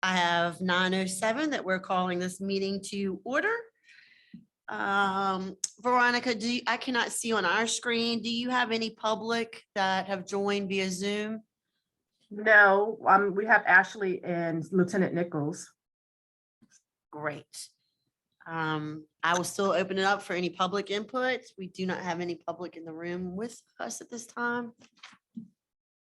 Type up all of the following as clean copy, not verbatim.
I have 9:07 that we're calling this meeting to order. Veronica, I cannot see on our screen. Do you have any public that have joined via Zoom? No, we have Ashley and Lieutenant Nichols. Great. I will still open it up for any public input. We do not have any public in the room with us at this time.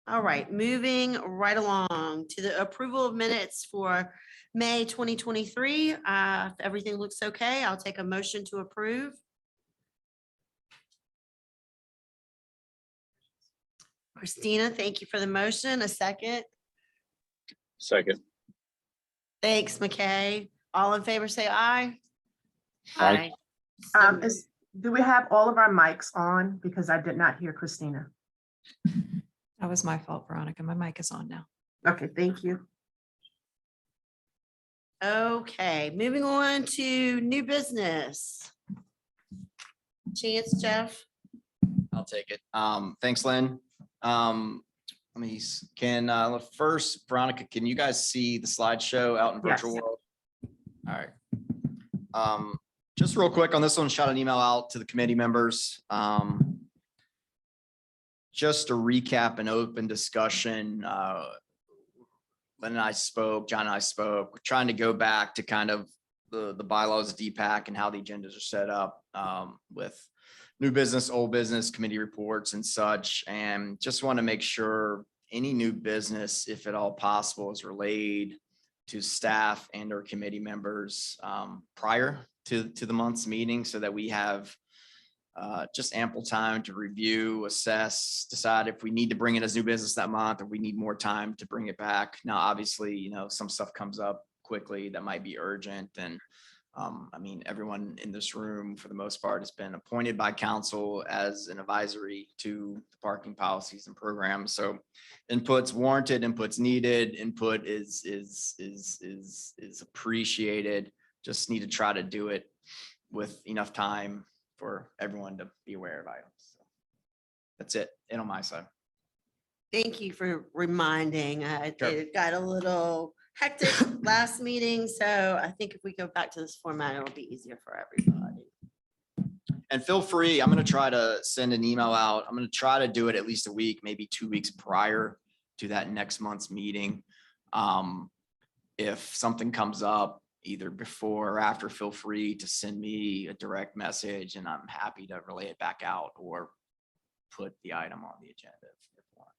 All right, moving right along to the approval of minutes for May 2023. If everything looks okay, I'll take a motion to approve. Christina, thank you for the motion. A second. Second. Thanks, McKay. All in favor, say aye. Aye. Do we have all of our mics on? Because I did not hear Christina. That was my fault, Veronica. My mic is on now. Okay, thank you. Okay, moving on to new business. Chance, Jeff. I'll take it. Thanks, Lynn. First, Veronica, can you guys see the slideshow out in virtual Yes. world? All right. Just real quick on this one, shot an email out to the committee members. Just to recap an open discussion, Lynn and I spoke, John and I spoke, we're trying to go back to kind of the bylaws of DPAC and how the agendas are set up with new business, old business, committee reports and such. And just want to make sure any new business, if at all possible, is relayed to staff and or committee members prior to the month's meeting so that we have just ample time to review, assess, decide if we need to bring it as new business that month or we need more time to bring it back. Now, obviously, you know, some stuff comes up quickly that might be urgent. And I mean, everyone in this room, for the most part, has been appointed by council as an advisory to the parking policies and programs. So input's warranted, input's needed, input is appreciated. Just need to try to do it with enough time for everyone to be aware of items. So that's it on my side. Thank you for reminding. Sure. It got a little hectic last meeting, so I think if we go back to this format, it'll be easier for everybody. And feel free, I'm going to try to send an email out. I'm going to try to do it at least a week, maybe 2 weeks prior to that next month's meeting. If something comes up either before or after, feel free to send me a direct message and I'm happy to relay it back out or put the item on the agenda. If you want.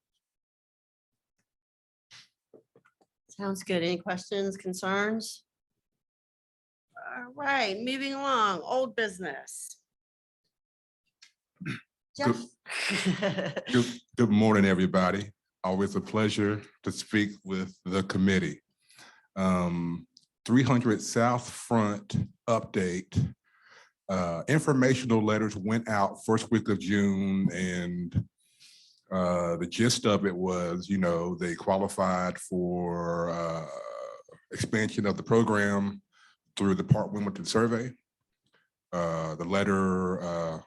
Sounds good. Any questions, concerns? All right, moving along, old business. Jeff? Good morning, everybody. Always a pleasure to speak with the committee. 300 South Front update. Informational letters went out first week of June, and the gist of it was, you know, they qualified for expansion of the program through the Park Wilmington survey. The letter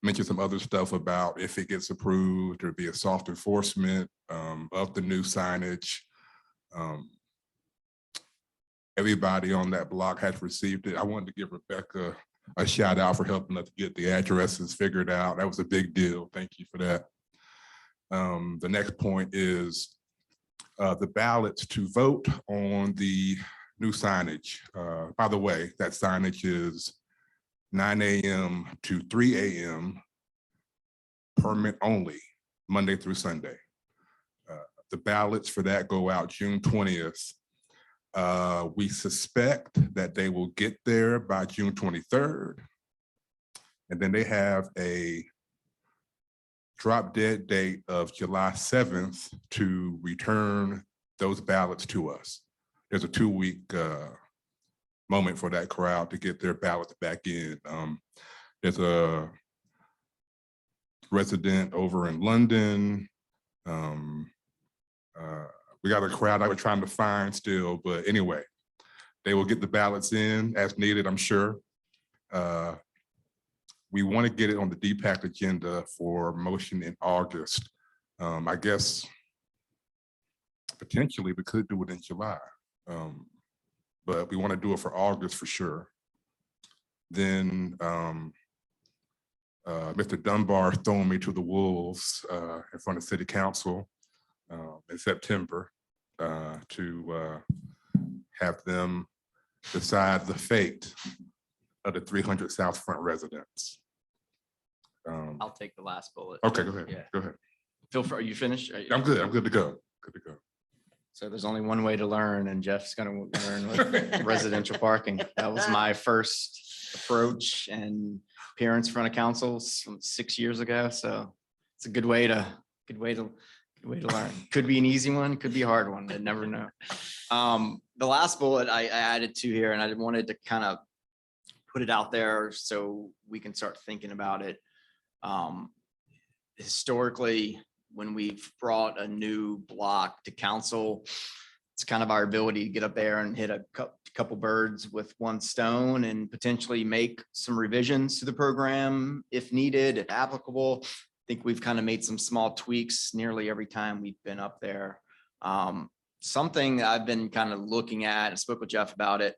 mentioned some other stuff about if it gets approved, there'd be a soft enforcement of the new signage. Everybody on that block has received it. I wanted to give Rebecca a shout out for helping us get the addresses figured out. That was a big deal. Thank you for that. The next point is the ballots to vote on the new signage. By the way, that signage is 9 a.m. to 3 a.m. permit only, Monday through Sunday. The ballots for that go out June 20th. We suspect that they will get there by June 23rd. And then they have a drop dead date of July 7th to return those ballots to us. There's a 2-week moment for that crowd to get their ballots back in. There's a resident over in London. We got a crowd I was trying to find still, but anyway, they will get the ballots in as needed, I'm sure. We want to get it on the DPAC agenda for motion in August. I guess potentially we could do it in July. But we want to do it for August for sure. Then Mr. Dunbar thrown me to the wolves in front of City Council in September to have them decide the fate of the 300 South Front residents. I'll take the last bullet. Okay, go ahead. Yeah. Go ahead. Feel free, are you finished? I'm good. I'm good to go. Good to go. So there's only one way to learn, and Jeff's gonna learn with residential parking. That was my first approach and appearance in front of council 6 years ago. So it's a good way to learn. Could be an easy one, could be a hard one. I never know. The last bullet I added to here, and I wanted to kind of put it out there so we can start thinking about it. Historically, when we've brought a new block to council, it's kind of our ability to get up there and hit a couple birds with one stone and potentially make some revisions to the program if needed, if applicable. I think we've kind of made some small tweaks nearly every time we've been up there. Something I've been kind of looking at, and spoke with Jeff about it,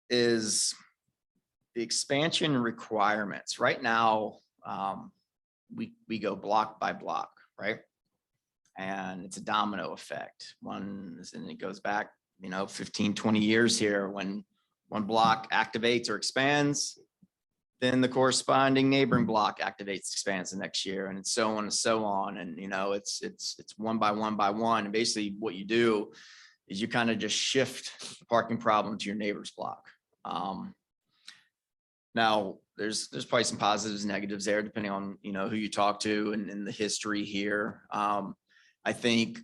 is the expansion requirements. Right now, we go block by block, right? And it's a domino effect. And it goes back, 15, 20 years here. When one block activates or expands, then the corresponding neighboring block activates, expands the next year, and so on and so on. And, it's one by one by one. And basically what you do is you kind of just shift the parking problem to your neighbor's block. Now, there's probably some positives and negatives there, depending on, who you talk to and the history here. I think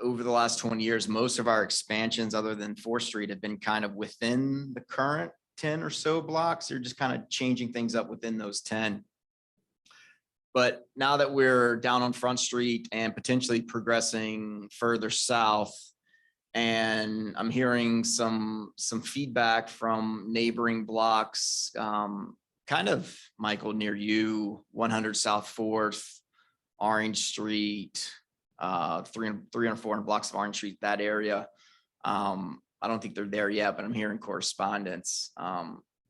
over the last 20 years, most of our expansions, other than 4th Street, have been kind of within the current 10 or so blocks. They're just kind of changing things up within those 10. But now that we're down on Front Street and potentially progressing further south, and I'm hearing some feedback from neighboring blocks, kind of, Michael, near you, 100 South 4th, Orange Street, 304 blocks of Orange Street, that area. I don't think they're there yet, but I'm hearing correspondence.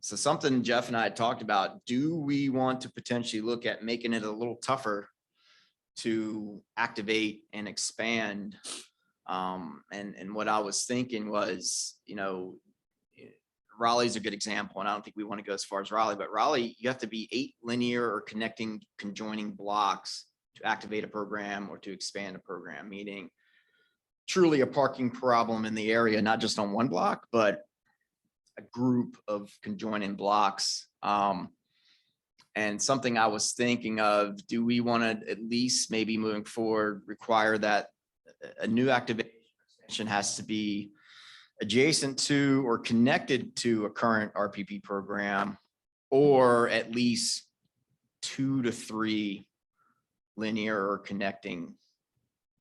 So something Jeff and I had talked about, do we want to potentially look at making it a little tougher to activate and expand? And what I was thinking was, Raleigh's a good example, and I don't think we want to go as far as Raleigh, but Raleigh, you have to be 8 linear or connecting conjoining blocks to activate a program or to expand a program, meaning truly a parking problem in the area, not just on one block, but a group of conjoining blocks. And something I was thinking of, do we want to at least maybe moving forward require that a new activation has to be adjacent to or connected to a current RPP program, or at least 2 to 3 linear or connecting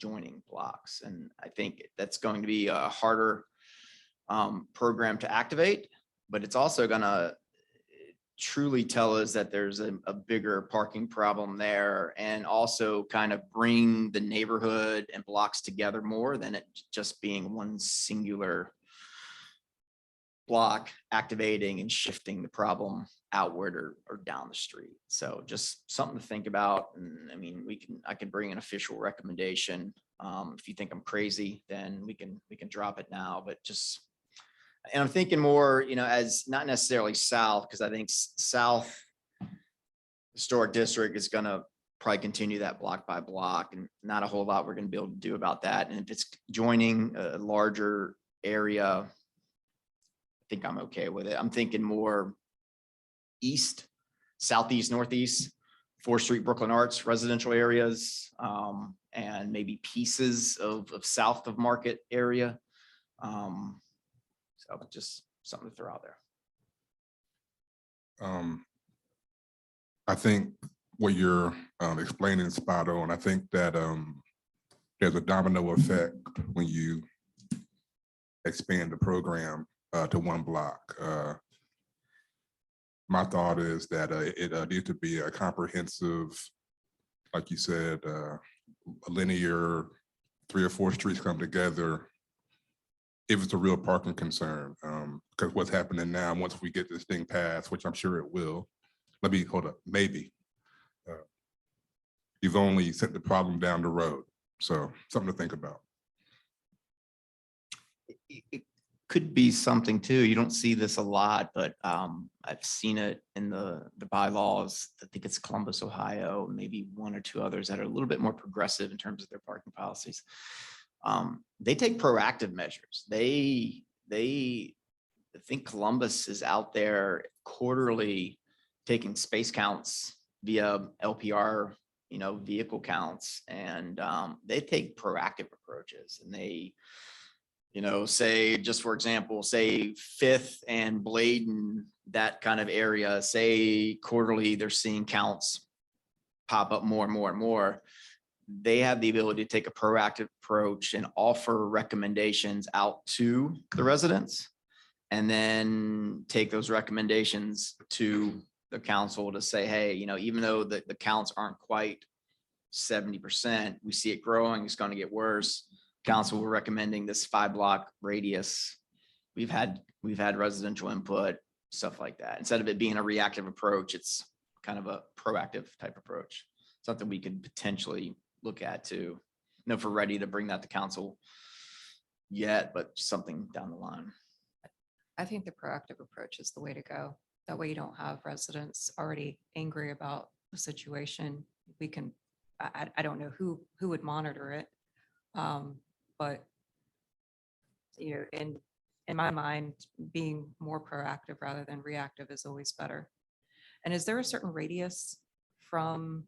joining blocks? And I think that's going to be a harder program to activate, but it's also going to truly tell us that there's a bigger parking problem there, and also kind of bring the neighborhood and blocks together more than it just being one singular block activating and shifting the problem outward or down the street. So just something to think about. And I mean, I can bring an official recommendation. If you think I'm crazy, then we can drop it now, but and I'm thinking more, as not necessarily south, because I think South Historic District is going to probably continue that block by block, and not a whole lot we're going to be able to do about that. And if it's joining a larger area, I think I'm okay with it. I'm thinking more east, southeast, northeast, 4th Street, Brooklyn Arts residential areas, and maybe pieces of south of Market area. So just something to throw out there. I think what you're explaining is spot on. I think that there's a domino effect when you expand the program to one block. My thought is that it needs to be a comprehensive, like you said, a linear 3 or 4 streets come together if it's a real parking concern. Because what's happening now, once we get this thing passed, which I'm sure it will, hold up, maybe. You've only sent the problem down the road. So something to think about. It could be something too. You don't see this a lot, but I've seen it in the bylaws. I think it's Columbus, Ohio, maybe one or two others that are a little bit more progressive in terms of their parking policies. They take proactive measures. I think Columbus is out there quarterly taking space counts via LPR, vehicle counts, and they take proactive approaches, and they, say, just for example, say Fifth and Bladen, that kind of area, say quarterly, they're seeing counts pop up more and more and more. They have the ability to take a proactive approach and offer recommendations out to the residents, and then take those recommendations to the council to say, hey, even though the counts aren't quite 70%, we see it growing, it's going to get worse. Council, we're recommending this 5-block radius. We've had residential input, stuff like that. Instead of it being a reactive approach, it's kind of a proactive type approach. Something we could potentially look at too. Know if we're ready to bring that to council yet, but something down the line. I think the proactive approach is the way to go. That way you don't have residents already angry about the situation. We can, I don't know who would monitor it. But in my mind, being more proactive rather than reactive is always better. And is there a certain radius from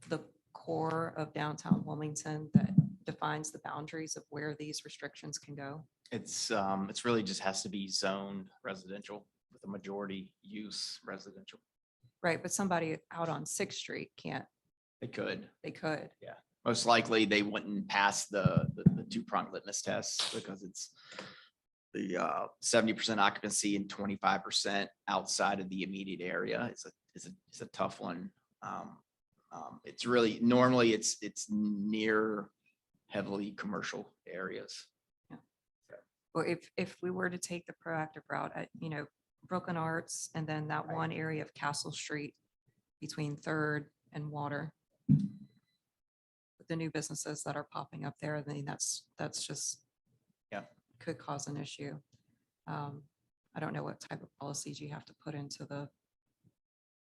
the core of downtown Wilmington that defines the boundaries of where these restrictions can go? It's really just has to be zoned residential with a majority use residential. Right, but somebody out on 6th Street can't, They could. Most likely they wouldn't pass the 2-prong litmus test because it's the 70% occupancy and 25% outside of the immediate area. It's a tough one. It's really, normally it's near heavily commercial areas. well, if we were to take the proactive route at, Brooklyn Arts and then that Right. one area of Castle Street between 3rd and Water. With the new businesses that are popping up there, I mean, that's just. Yeah. Could cause an issue. I don't know what type of policies you have to put into the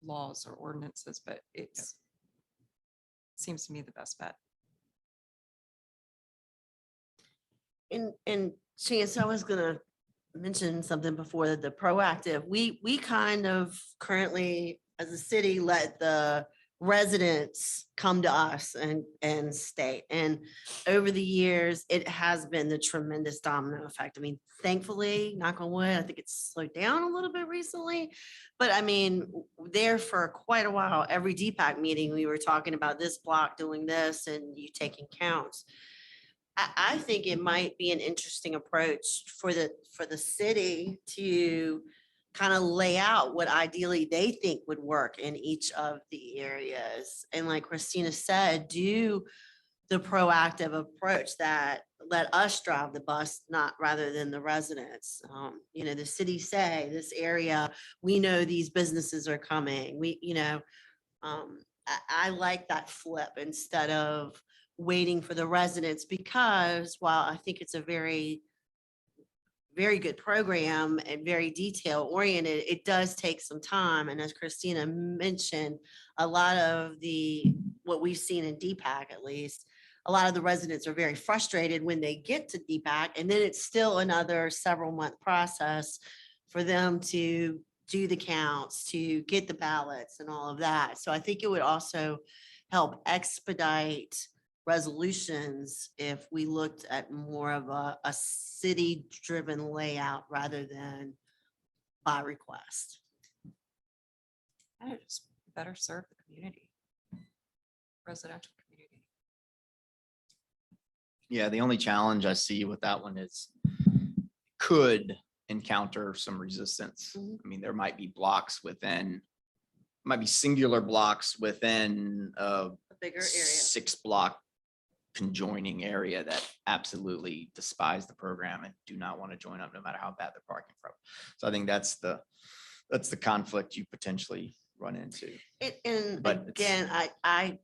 laws or ordinances, but seems to me the best bet. And Chance, I was gonna mention something before, that the proactive, we kind of currently as a city let the residents come to us and state. And over the years, it has been the tremendous domino effect. I mean, thankfully, knock on wood, I think it's slowed down a little bit recently. But I mean, there for quite a while, every DPAC meeting, we were talking about this block doing this and you taking counts. I think it might be an interesting approach for the city to kind of lay out what ideally they think would work in each of the areas. And like Christina said, do the proactive approach that let us drive the bus, not rather than the residents. The city say this area, we know these businesses are coming. I like that flip instead of waiting for the residents, because while I think it's a very, very good program and very detail oriented, it does take some time. And as Christina mentioned, a lot of what we've seen in DPAC, at least, a lot of the residents are very frustrated when they get to DPAC, and then it's still another several month process for them to do the counts, to get the ballots and all of that. So I think it would also help expedite resolutions if we looked at more of a city-driven layout rather than by request. I just better serve the community, residential community. Yeah, the only challenge I see with that one is could encounter some resistance. Mhm. I mean, there might be blocks within, might be singular blocks within a A bigger area. 6-block conjoining area that absolutely despise the program and do not want to join up no matter how bad they're parking from. So I think that's the conflict you potentially run into. And But it's- again, I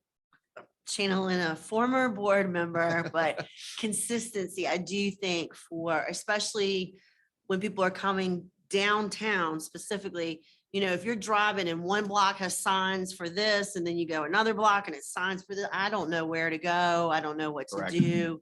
channel in a former board member, but consistency, I do think for, especially when people are coming downtown specifically, you know, if you're driving and one block has signs for this and then you go another block and it's signs for this, I don't know where to go. I don't know what to Correct. do.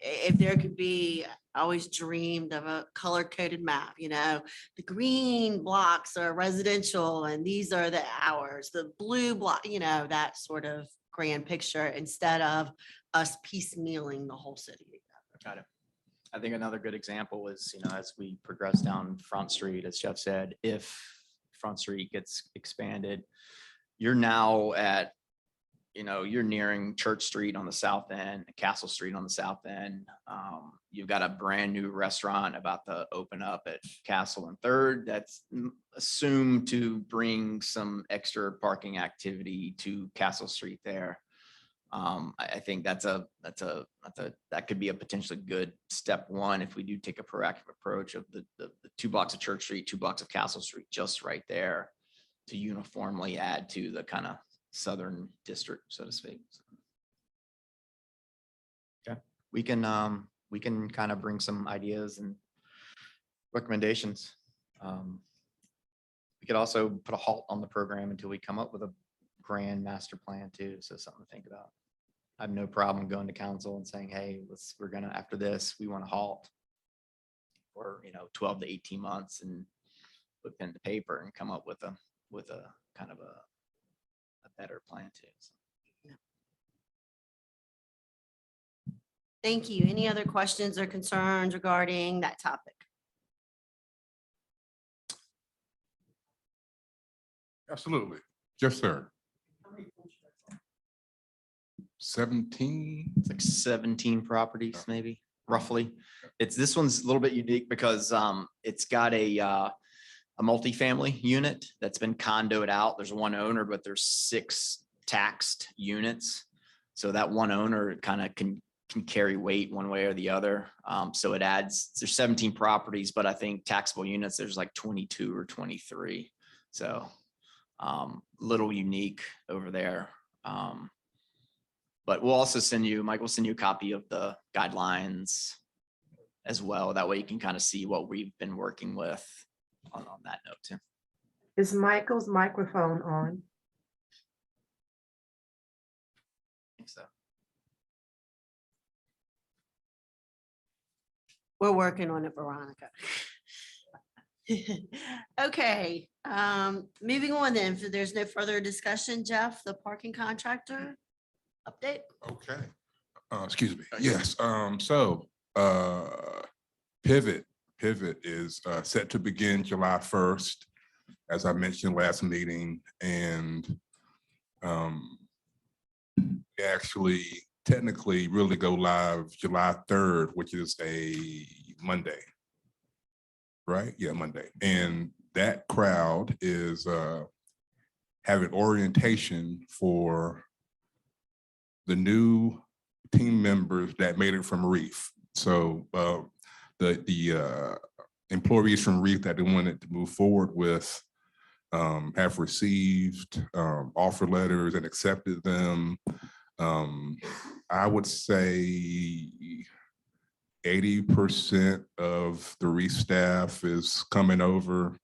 If there could be, I always dreamed of a color coded map, you know, the green blocks are residential and these are the hours, the blue block, you know, that sort of grand picture instead of us piecemealing the whole city. Got it. I think another good example is, you know, as we progress down Front Street, as Jeff said, if Front Street gets expanded, you're now at, you know, you're nearing Church Street on the south end, Castle Street on the south end. You've got a brand new restaurant about to open up at Castle and Third that's assumed to bring some extra parking activity to Castle Street there. I think that could be a potentially good step one if we do take a proactive approach of the 2 blocks of Church Street, 2 blocks of Castle Street, just right there to uniformly add to the kind of southern district, so to speak. Okay, we can kind of bring some ideas and recommendations. We could also put a halt on the program until we come up with a grand master plan too. So something to think about. I have no problem going to council and saying, hey, we're gonna, after this, we want to halt for, you know, 12 to 18 months and put pen to paper and come up with a kind of a better plan too. So. Thank you. Any other questions or concerns regarding that topic? Absolutely. Yes, sir. 17. It's like 17 properties, maybe roughly. This one's a little bit unique because it's got a multifamily unit that's been condoed out. There's one owner, but there's 6 taxed units. So that one owner kind of can carry weight one way or the other. So it adds, there's 17 properties, but I think taxable units, there's like 22 or 23. So little unique over there. But we'll also send you, Mike will send you a copy of the guidelines as well. That way you can kind of see what we've been working with on that note too. Is Michael's microphone on? I think so. We're working on it, Veronica. Okay, moving on then, if there's no further discussion, Jeff, the parking contractor update? Okay. Excuse me. Yes. Pivot is set to begin July 1st, as I mentioned last meeting, and we actually technically really go live July 3rd, which is a Monday. Right? Yeah, Monday. And that crowd is having orientation for the new team members that made it from Reef. So the employees from Reef that they wanted to move forward with have received offer letters and accepted them. I would say 80% of the Reef staff is coming over.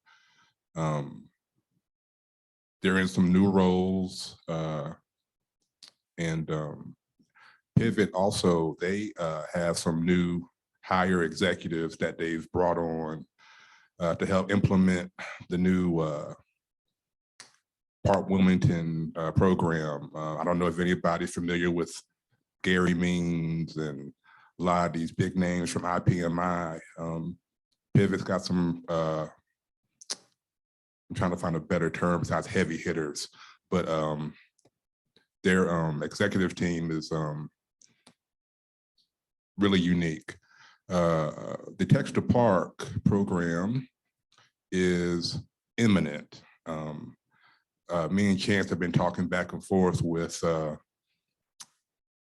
They're in some new roles. And Pivot also, they have some new higher executives that they've brought on to help implement the new Park Wilmington program. I don't know if anybody's familiar with Gary Means and a lot of these big names from IPMI. Pivot's got some, I'm trying to find a better term besides heavy hitters, but their executive team is really unique. The Text to Park program is imminent. Me and Chance have been talking back and forth with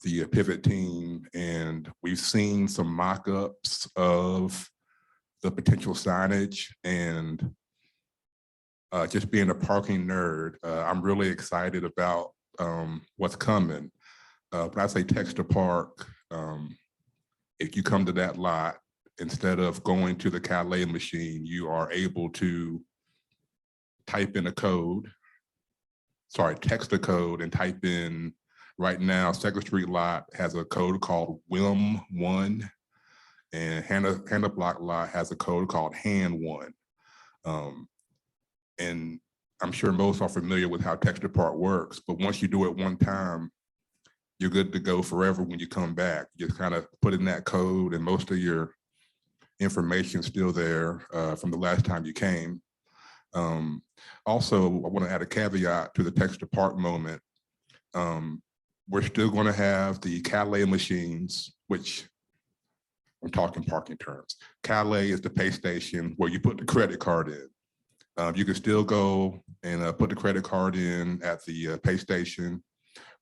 the pivot team, and we've seen some mock-ups of the potential signage, and just being a parking nerd, I'm really excited about what's coming. When I say text to park, if you come to that lot, instead of going to the Calais machine, you are able to type in a code, text a code and type in, right now, Second Street lot has a code called WIM1, and Hannah Block lot has a code called HAN1. And I'm sure most are familiar with how text to park works, but once you do it one time, you're good to go forever when you come back. You just kind of put in that code and most of your information still there from the last time you came. Also, I want to add a caveat to the text to park moment. We're still going to have the Calais machines, which I'm talking parking terms. Calais is the pay station where you put the credit card in. You can still go and put the credit card in at the pay station.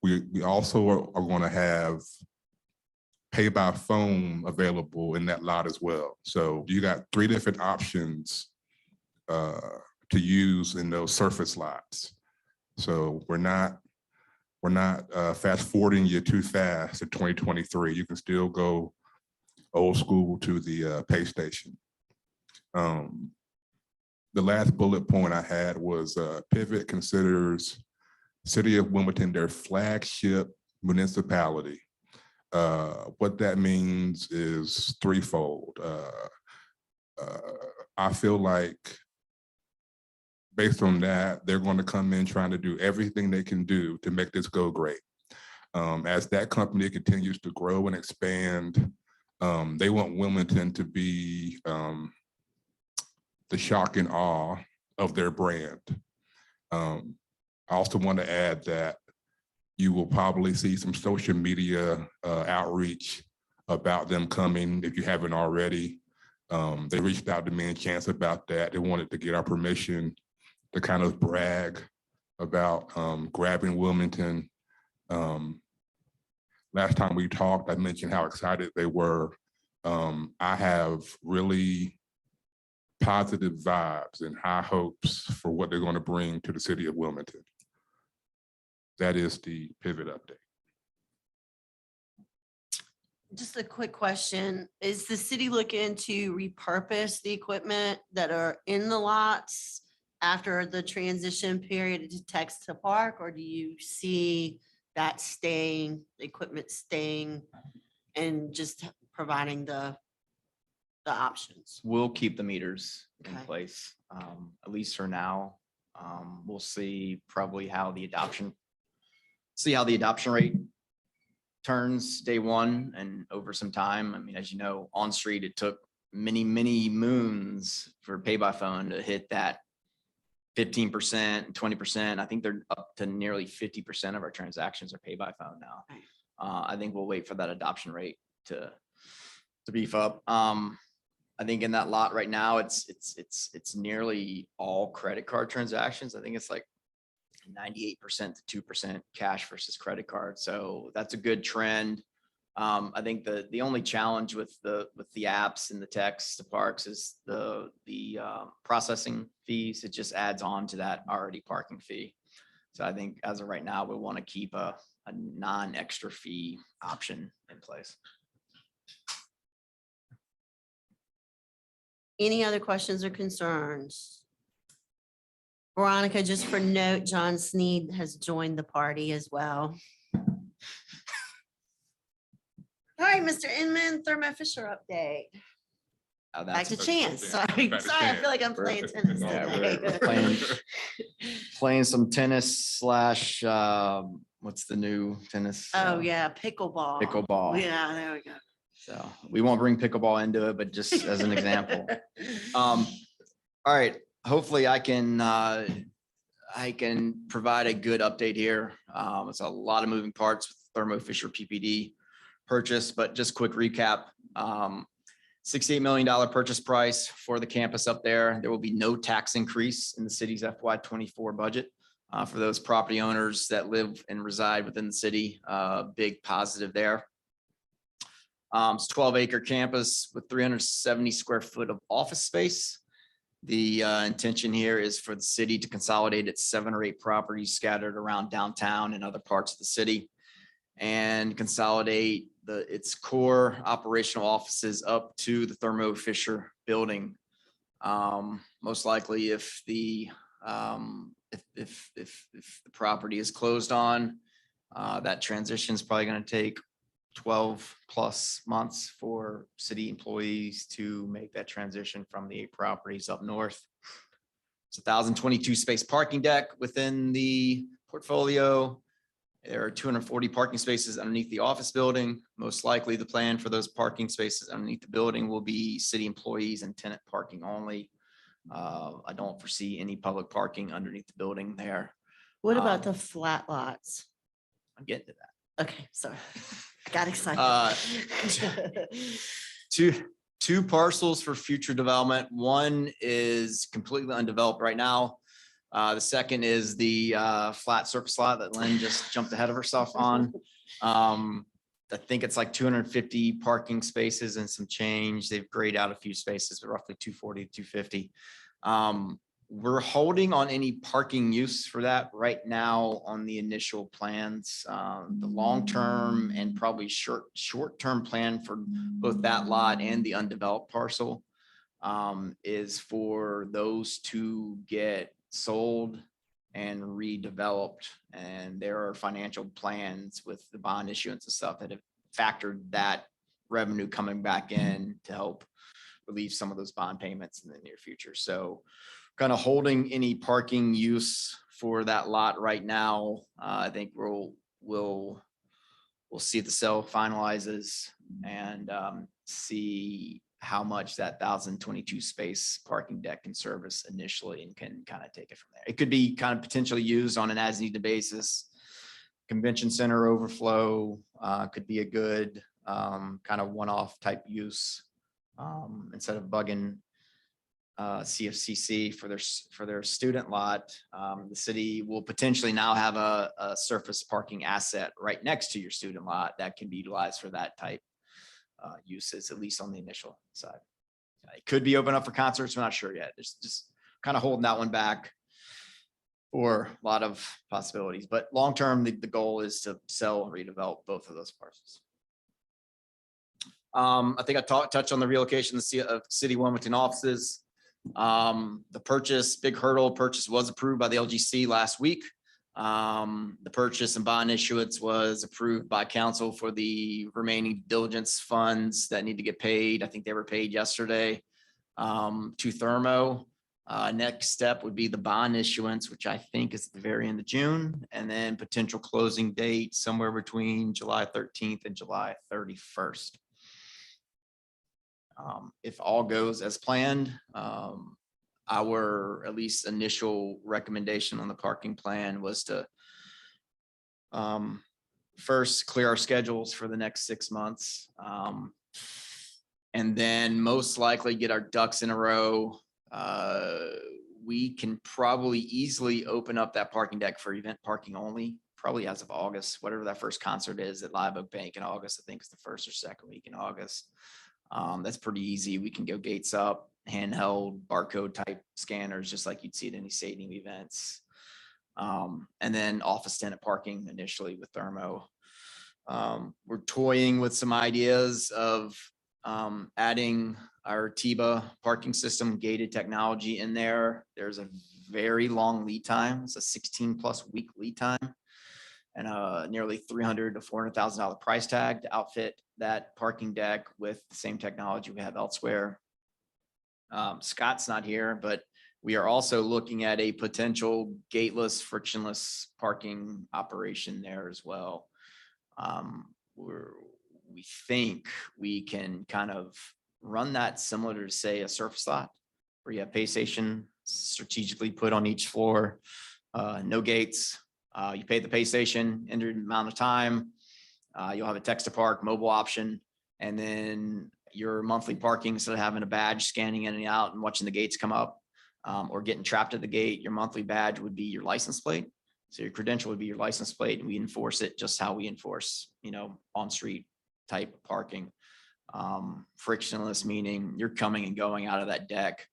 We also are going to have pay by phone available in that lot as well. So you got 3 different options to use in those surface lots. So we're not fast forwarding you too fast to 2023. You can still go old school to the pay station. The last bullet point I had was Pivot considers City of Wilmington their flagship municipality. What that means is threefold. I feel like based on that, they're going to come in trying to do everything they can do to make this go great. As that company continues to grow and expand, they want Wilmington to be the shock and awe of their brand. I also want to add that you will probably see some social media outreach about them coming if you haven't already. They reached out to me and Chance about that. They wanted to get our permission to kind of brag about grabbing Wilmington. Last time we talked, I mentioned how excited they were. I have really positive vibes and high hopes for what they're going to bring to the city of Wilmington. That is the Pivot update. Just a quick question. Is the city looking to repurpose the equipment that are in the lots after the transition period to text to park? Or do you see that staying, the equipment staying and just providing the options? We'll keep the meters in Okay. place, at least for now. We'll see probably how the adoption rate turns day one and over some time. I mean, as you know, on street, it took many moons for pay by phone to hit that 15%, 20%. I think they're up to nearly 50% of our transactions are pay by phone now. Right. I think we'll wait for that adoption rate to beef up. I think in that lot right now, it's nearly all credit card transactions. I think it's like 98% to 2% cash versus credit card. So that's a good trend. I think the only challenge with the apps and the text to parks is the processing fees. It just adds on to that already parking fee. So I think as of right now, we want to keep a non-extra fee option in place. Any other questions or concerns? Veronica, just for note, John Sneed has joined the party as well. All right, Mr. Inman, Thermo Fisher update. Back to Chance. Sorry, Back to sorry, I Chance. feel like I'm playing tennis Yeah, today. we're playing some tennis / what's the new tennis? Oh, yeah, pickleball. Pickleball. Yeah, there we go. So we won't bring pickleball into it, but just as an example. All right, hopefully I can provide a good update here. It's a lot of moving parts with Thermo Fisher PPD purchase, but just quick recap. $68 million purchase price for the campus up there. There will be no tax increase in the city's FY24 budget. for those property owners that live and reside within the city. Big positive there. It's 12-acre campus with 370 square foot of office space. The intention here is for the city to consolidate its 7 or 8 properties scattered around downtown and other parts of the city and consolidate its core operational offices up to the Thermo Fisher building. Most likely if the property is closed on, that transition is probably going to take 12 plus months for city employees to make that transition from the 8 properties up north. It's 1,022 space parking deck within the portfolio. There are 240 parking spaces underneath the office building. Most likely the plan for those parking spaces underneath the building will be city employees and tenant parking only. I don't foresee any public parking underneath the building there. What about the flat lots? I'm getting to that. Okay, sorry. I got Uh, excited. Two parcels for future development. One is completely undeveloped right now. The second is the flat surface lot that Lynn just jumped ahead of herself on. I think it's like 250 parking spaces and some change. They've grayed out a few spaces, but roughly 240 to 250. We're holding on any parking use for that right now on the initial plans. The long-term and probably short-term plan for both that lot and the undeveloped parcel is for those to get sold and redeveloped. And there are financial plans with the bond issuance and stuff that have factored that revenue coming back in to help relieve some of those bond payments in the near future. So kind of holding any parking use for that lot right now. I think we'll see the sale finalizes and see how much that 1,022 space parking deck can service initially and can kind of take it from there. It could be kind of potentially used on an as needed basis. Convention center overflow could be a good kind of one-off type use instead of bugging CFCC for their student lot. The city will potentially now have a surface parking asset right next to your student lot that can be utilized for that type uses, at least on the initial side. It could be open up for concerts. We're not sure yet. It's just kind of holding that one back for a lot of possibilities. But long-term, the goal is to sell and redevelop both of those parcels. I think I touched on the relocation of City Wilmington offices. The big hurdle purchase was approved by the LGC last week. The purchase and bond issuance was approved by council for the remaining diligence funds that need to get paid. I think they were paid yesterday to Thermo. Next step would be the bond issuance, which I think is at the very end of June, and then potential closing date somewhere between July 13th and July 31st. If all goes as planned, our at least initial recommendation on the parking plan was to first clear our schedules for the next 6 months. And then most likely get our ducks in a row. We can probably easily open up that parking deck for event parking only, probably as of August, whatever that first concert is at Live Oak Bank in August. I think it's the first or second week in August. That's pretty easy. We can go gates up, handheld barcode type scanners, just like you'd see at any stadium events. And then office tenant parking initially with Thermo. We're toying with some ideas of adding our TIBA parking system gated technology in there. There's a very long lead time. It's a 16+ week lead time and nearly $300,000 to $400,000 price tag to outfit that parking deck with the same technology we have elsewhere. Scott's not here, but we are also looking at a potential gateless, frictionless parking operation there as well. We think we can kind of run that similar to, say, a surface lot where you have pay station strategically put on each floor, no gates. You pay the pay station, enter the amount of time. You'll have a text to park mobile option, and then your monthly parking, instead of having a badge scanning in and out and watching the gates come up or getting trapped at the gate, your monthly badge would be your license plate. So your credential would be your license plate, and we enforce it just how we enforce, on-street type parking. Frictionless, meaning you're coming and going out of that deck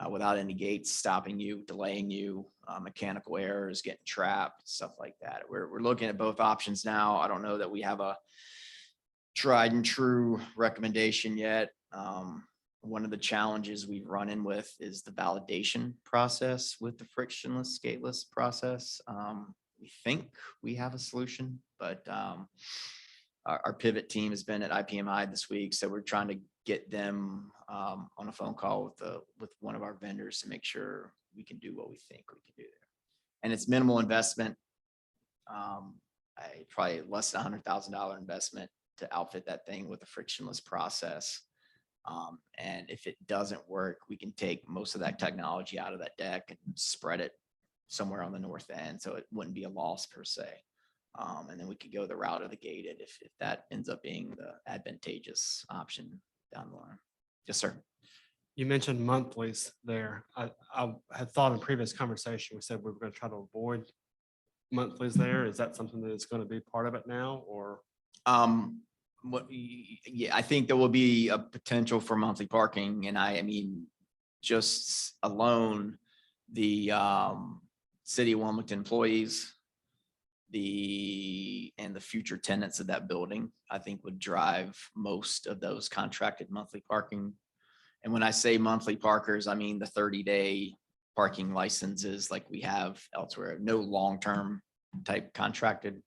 without any gates stopping you, delaying you, mechanical errors, getting trapped, stuff like that. We're looking at both options now. I don't know that we have a tried and true recommendation yet. One of the challenges we've run in with is the validation process with the frictionless, gateless process. We think we have a solution, but our pivot team has been at IPMI this week, so we're trying to get them on a phone call with one of our vendors to make sure we can do what we think we can do there. And it's minimal investment. Probably less than $100,000 investment to outfit that thing with a frictionless process. And if it doesn't work, we can take most of that technology out of that deck and spread it somewhere on the north end, so it wouldn't be a loss per se. And then we could go the route of the gated if that ends up being the advantageous option down the line. Yes, sir. You mentioned monthlies there. I had thought in previous conversation, we said we were going to try to avoid monthlies there. Is that something that is going to be part of it now, or? Yeah, I think there will be a potential for monthly parking, and I mean, just alone, the city of Wilmington employees, the future tenants of that building, I think would drive most of those contracted monthly parking. And when I say monthly parkers, I mean the 30-day parking licenses like we have elsewhere, no long-term type contracted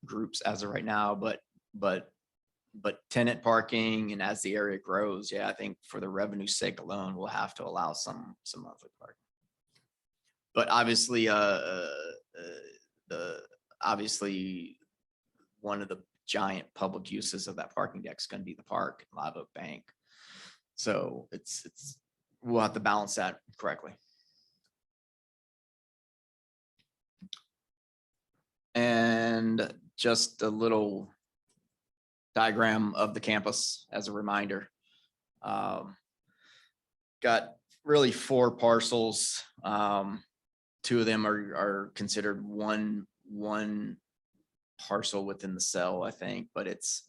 groups as of right now, but tenant parking, and as the area grows, yeah, I think for the revenue sake alone, we'll have to allow some monthly parking. But obviously, obviously one of the giant public uses of that parking deck is going to be the park, Live Oak Bank. So we'll have to balance that correctly. And just a little diagram of the campus as a reminder. Got really 4 parcels. 2 of them are considered one parcel within the cell, I think, but it's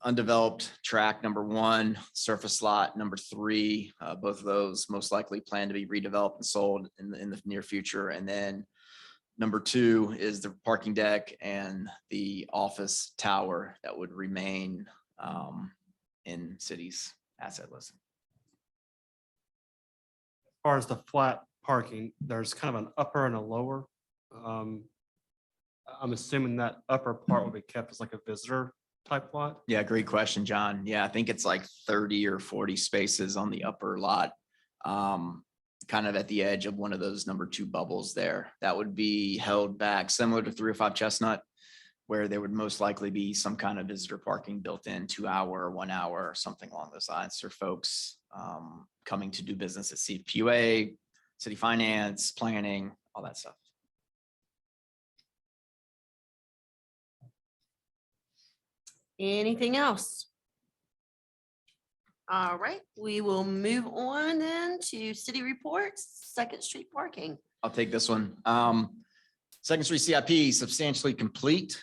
undeveloped track number 1, surface lot number 3. Both of those most likely plan to be redeveloped and sold in the near future. And then number 2 is the parking deck and the office tower that would remain in city's asset list. As far as the flat parking, there's kind of an upper and a lower. I'm assuming that upper part will be kept as like a visitor type lot. Yeah, great question, John. Yeah, I think it's like 30 or 40 spaces on the upper lot, kind of at the edge of one of those number 2 bubbles there. That would be held back similar to 305 Chestnut, where there would most likely be some kind of visitor parking built in, 2 hour, 1 hour, or something along those lines for folks coming to do business at CPUA, city finance, planning, all that stuff. Anything else? All right, we will move on then to city reports, 2nd Street parking. I'll take this one. 2nd Street CIP substantially complete.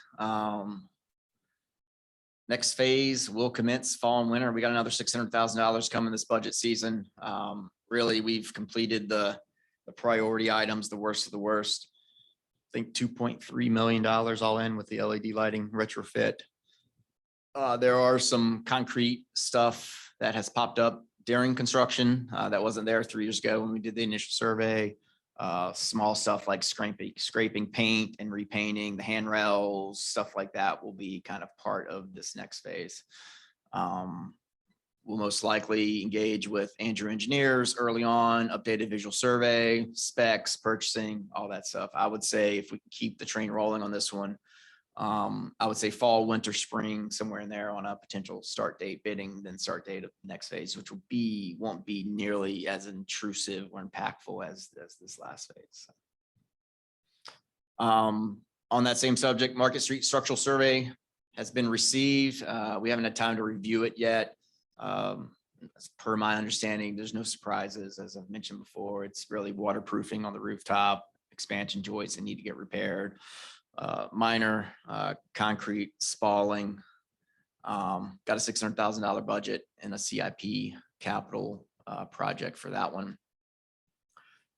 Next phase will commence fall and winter. We got another $600,000 coming this budget season. Really, we've completed the priority items, the worst of the worst. I think $2.3 million all in with the LED lighting retrofit. There are some concrete stuff that has popped up during construction that wasn't there 3 years ago when we did the initial survey. Small stuff like scraping paint and repainting the handrails, stuff like that will be kind of part of this next phase. We'll most likely engage with Andrew Engineers early on, updated visual survey, specs, purchasing, all that stuff. I would say if we can keep the train rolling on this one, I would say fall, winter, spring, somewhere in there on a potential start date bidding, then start date of the next phase, which won't be nearly as intrusive or impactful as this last phase. On that same subject, Market Street structural survey has been received. We haven't had time to review it yet. as per my understanding, there's no surprises. As I've mentioned before, it's really waterproofing on the rooftop, expansion joists that need to get repaired, minor concrete spalling. Got a $600,000 budget and a CIP capital project for that one.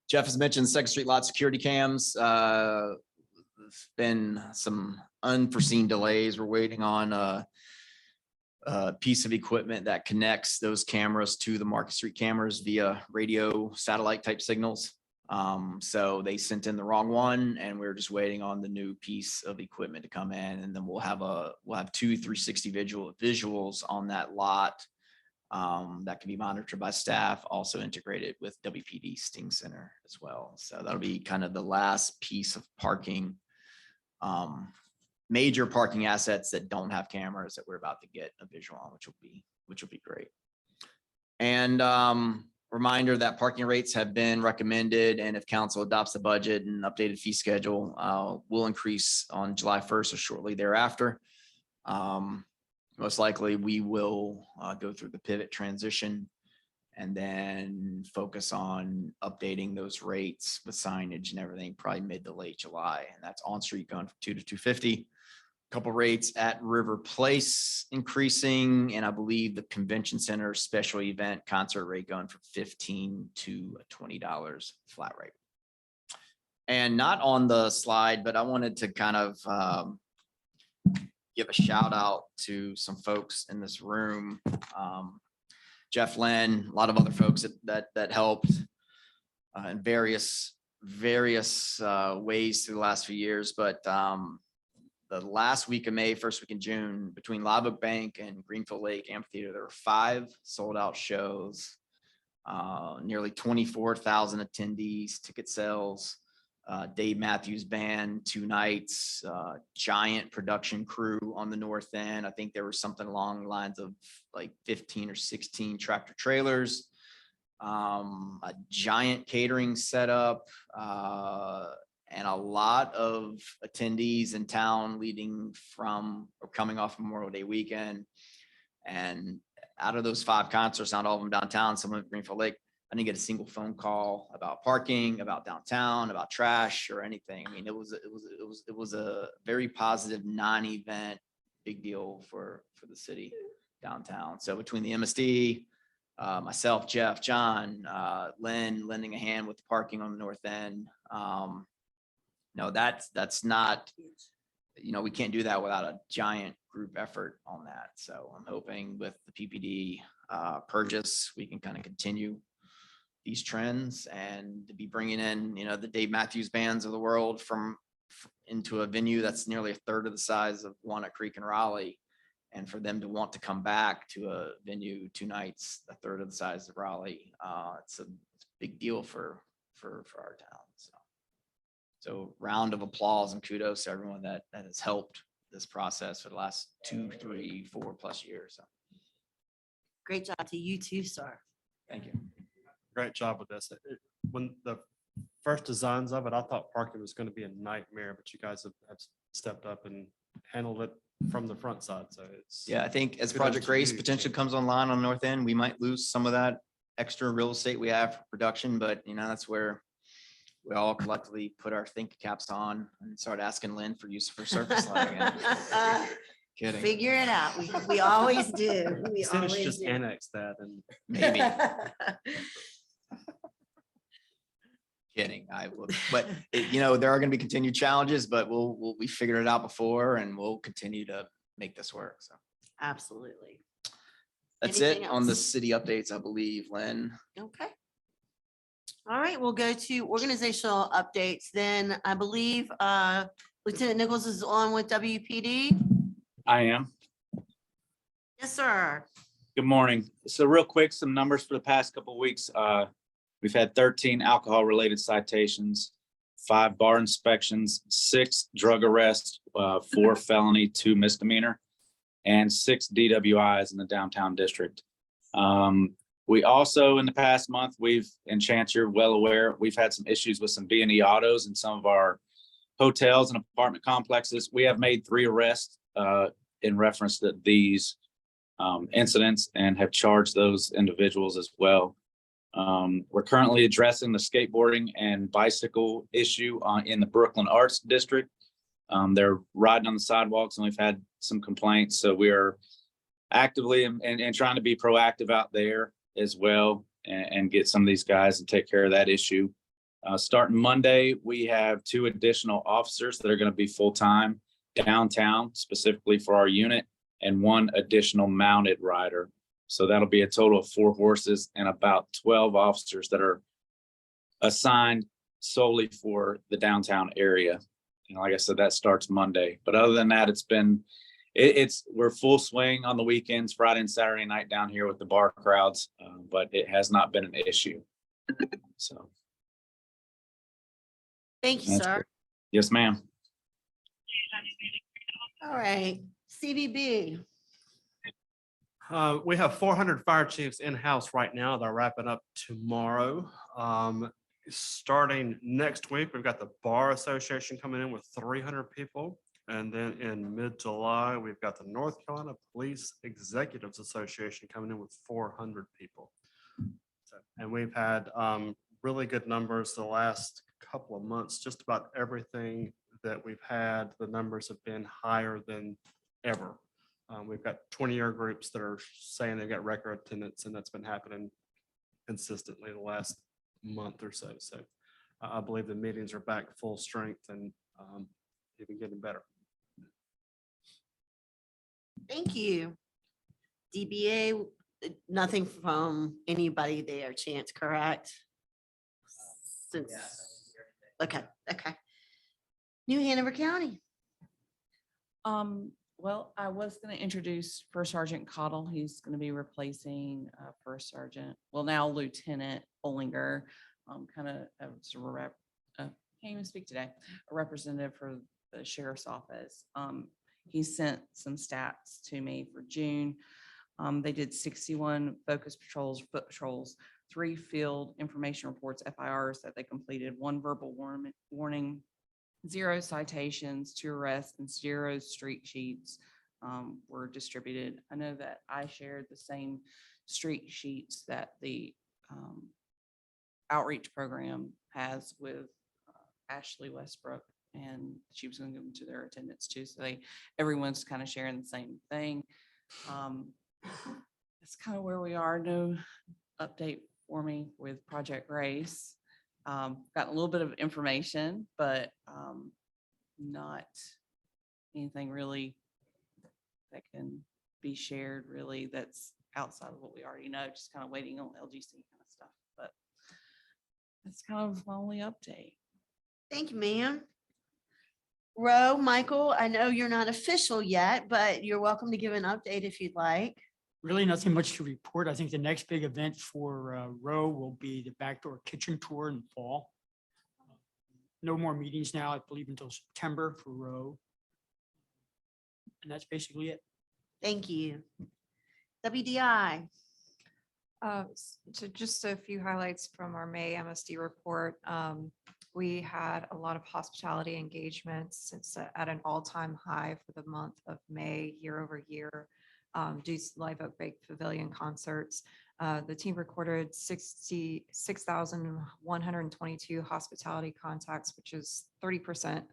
Jeff has mentioned Second Street lot security cams. There's been some unforeseen delays. We're waiting on a piece of equipment that connects those cameras to the Market Street cameras via radio satellite type signals. So they sent in the wrong one, and we're just waiting on the new piece of equipment to come in, and then we'll have 2 360 visuals on that lot that can be monitored by staff, also integrated with WPD Sting Center as well. So that'll be kind of the last piece of parking, major parking assets that don't have cameras that we're about to get a visual on, which will be great. And reminder that parking rates have been recommended, and if council adopts the budget and updated fee schedule, will increase on July 1st or shortly thereafter. Most likely we will go through the pivot transition and then focus on updating those rates with signage and everything, probably mid to late July. And that's on street going from $2 to $250. Couple rates at River Place increasing, and I believe the convention center special event concert rate going from $15 to $20 flat rate. And not on the slide, but I wanted to kind of give a shout out to some folks in this room. Jeff Lynn, a lot of other folks that helped in various ways through the last few years, but the last week of May, first week in June, between Live Oak Bank and Greenfield Lake Amphitheater, there were 5 sold out shows, nearly 24,000 attendees, ticket sales, Dave Matthews Band, 2 nights, giant production crew on the north end. I think there was something along the lines of like 15 or 16 tractor trailers, a giant catering setup, and a lot of attendees in town leading from or coming off Memorial Day weekend. And out of those 5 concerts, not all of them downtown, some of them at Greenfield Lake, I didn't get a single phone call about parking, about downtown, about trash or anything. I mean, it was a very positive non-event, big deal for the city downtown. So between the MSD, myself, Jeff, John, Lynn, lending a hand with the parking on the north end. No, that's not, we can't do that without a giant group effort on that. So I'm hoping with the PPD purchase, we can kind of continue these trends and to be bringing in, the Dave Matthews Bands of the world into a venue that's nearly a third of the size of Walnut Creek and Raleigh. And for them to want to come back to a venue 2 nights, a third of the size of Raleigh, it's a big deal for our town. So round of applause and kudos to everyone that has helped this process for the last 2, 3, 4+ years. So, Great job to you too, sir. thank you. Great job with this. When the first designs of it, I thought parking was going to be a nightmare, but you guys have stepped up and handled it from the front side. So it's. Yeah, I think as Kudos Project to Grace you. potentially comes online on the north end, we might lose some of that extra real estate we have for production, but that's where we all collectively put our think caps on and start asking Lynn for use of her surface lot again. Kidding, Figure it out. We always do. We Instead of always just do. annex that and maybe. Kidding. But there are going to be continued challenges, but we figured it out before and we'll continue to make this work. So Absolutely. that's Anything it on the else? city updates, I believe, Lynn. Okay. All right, we'll go to organizational updates. Then I believe Lieutenant Nichols is on with WPD. I am. Yes, sir. Good morning. So real quick, some numbers for the past couple of weeks. We've had 13 alcohol-related citations, 5 bar inspections, 6 drug arrests, 4 felony, 2 misdemeanor, and 6 DWIs in the downtown district. We also, in the past month, and Chance, you're well aware, we've had some issues with some B&E autos in some of our hotels and apartment complexes. We have made 3 arrests in reference to these. incidents and have charged those individuals as well. We're currently addressing the skateboarding and bicycle issue in the Brooklyn Arts District. They're riding on the sidewalks and we've had some complaints. So we are actively and trying to be proactive out there as well and get some of these guys and take care of that issue. Starting Monday, we have 2 additional officers that are going to be full-time downtown specifically for our unit and 1 additional mounted rider. So that'll be a total of 4 horses and about 12 officers that are assigned solely for the downtown area. And like I said, that starts Monday. But other than that, we're full swing on the weekends, Friday and Saturday night down here with the bar crowds, but it has not been an issue. So. Thank you, That's sir. great. Yes, ma'am. All right, CVB. We have 400 fire chiefs in-house right now. They're wrapping up tomorrow. Starting next week, we've got the Bar Association coming in with 300 people. And then in mid-July, we've got the North Carolina Police Executives Association coming in with 400 people. And we've had really good numbers the last couple of months. Just about everything that we've had, the numbers have been higher than ever. We've got 20-year groups that are saying they've got record attendance, and that's been happening consistently the last month or so. So I believe the meetings are back full strength and even getting better. Thank you. DBA, nothing from anybody there, Chance, correct? Since, okay. New Hanover County. Well, I was going to introduce First Sergeant Cottle. He's going to be replacing First Sergeant, well, now Lieutenant Olinger, can't even speak today, a representative for the Sheriff's Office. He sent some stats to me for June. They did 61 focus patrols, foot patrols, 3 field information reports, FIRs that they completed, 1 verbal warning, 0 citations, 2 arrests, and 0 street sheets were distributed. I know that I shared the same street sheets that the outreach program has with Ashley Westbrook, and she was going to give them to their attendants too. So everyone's kind of sharing the same thing. That's kind of where we are. No update for me with Project Grace. Got a little bit of information, but not anything really that can be shared really that's outside of what we already know, just kind of waiting on LGC kind of stuff. But that's kind of my only update. Thank you, ma'am. Roe, Michael, I know you're not official yet, but you're welcome to give an update if you'd like. Really nothing much to report. I think the next big event for Row will be the backdoor kitchen tour in fall. No more meetings now, I believe, until September for Row. And that's basically it. Thank you. WDI. So just a few highlights from our May MSD report. We had a lot of hospitality engagements. It's at an all-time high for the month of May, year over year, due to Live Oak Bake Pavilion concerts. The team recorded 66,122 hospitality contacts, which is 30%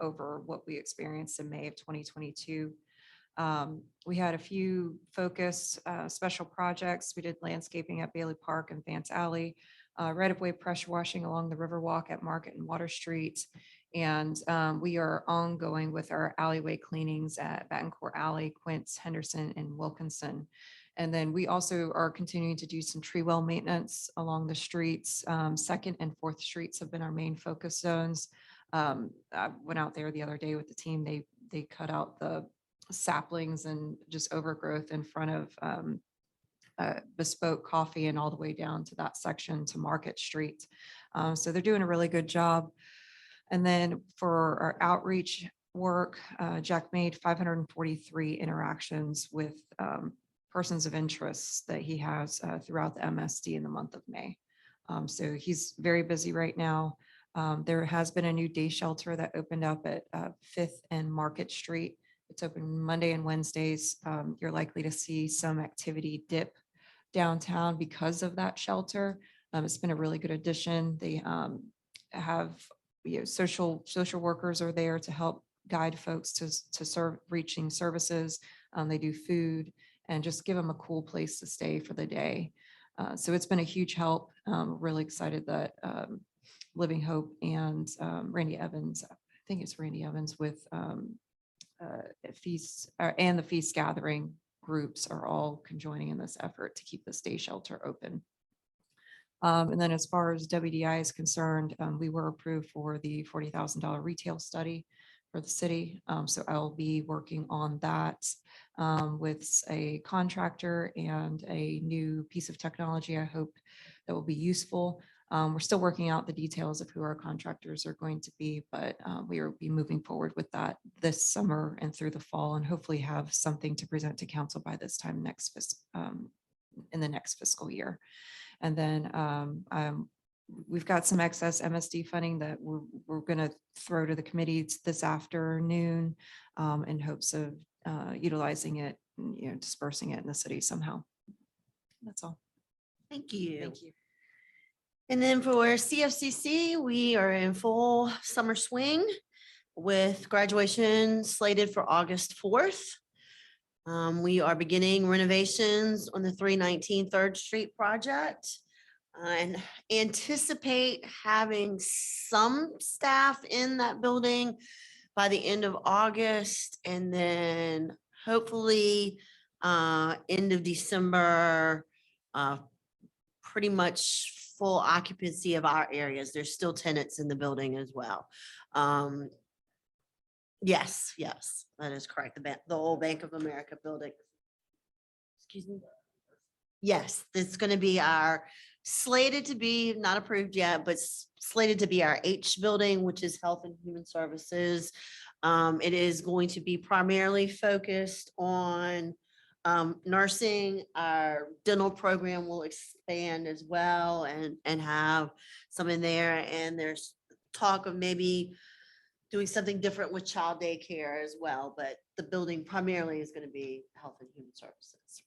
over what we experienced in May of 2022. We had a few focused special projects. We did landscaping at Bailey Park and Vance Alley, right-of-way pressure washing along the Riverwalk at Market and Water Street. And we are ongoing with our alleyway cleanings at Battencourt Alley, Quince, Henderson, and Wilkinson. And then we also are continuing to do some tree well maintenance along the streets. 2nd and 4th Streets have been our main focus zones. I went out there the other day with the team. They cut out the saplings and just overgrowth in front of Bespoke Coffee and all the way down to that section to Market Street. So they're doing a really good job. And then for our outreach work, Jack made 543 interactions with persons of interest that he has throughout the MSD in the month of May. So he's very busy right now. There has been a new day shelter that opened up at 5th and Market Street. It's open Monday and Wednesdays. You're likely to see some activity dip downtown because of that shelter. It's been a really good addition. They have, social workers are there to help guide folks to serve reaching services. They do food and just give them a cool place to stay for the day. So it's been a huge help. Really excited that Living Hope and Randy Evans, I think it's Randy Evans with Feast and the Feast Gathering groups are all conjoining in this effort to keep this day shelter open. And then as far as WDI is concerned, we were approved for the $40,000 retail study for the city. So I'll be working on that with a contractor and a new piece of technology. I hope that will be useful. We're still working out the details of who our contractors are going to be, but we will be moving forward with that this summer and through the fall, and hopefully have something to present to council by this time in the next fiscal year. And then we've got some excess MSD funding that we're going to throw to the committees this afternoon in hopes of utilizing it, dispersing it in the city somehow. That's all. Thank you. Thank you. And then for CFCC, we are in full summer swing with graduation slated for August 4th. We are beginning renovations on the 319 3rd Street project and anticipate having some staff in that building by the end of August, and then hopefully end of December, pretty much full occupancy of our areas. There's still tenants in the building as well. Yes, that is correct. The old Bank of America building. Excuse me. Yes, it's going to be slated to be, not approved yet, but slated to be our H building, which is Health and Human Services. It is going to be primarily focused on nursing. Our dental program will expand as well and have some in there. And there's talk of maybe doing something different with child daycare as well, but the building primarily is going to be Health and Human Services.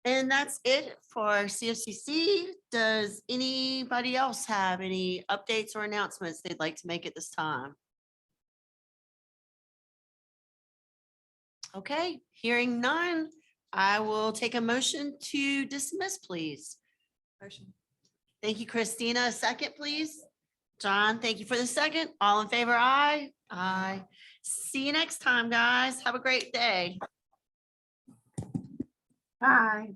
And that's it for CFCC. Does anybody else have any updates or announcements they'd like to make at this time? Okay, hearing none, I will take a motion to dismiss, please. Motion. Thank you, Christina. A second, please. John, thank you for the second. All in favor, aye. Aye. See you next time, guys. Have a great day. Bye.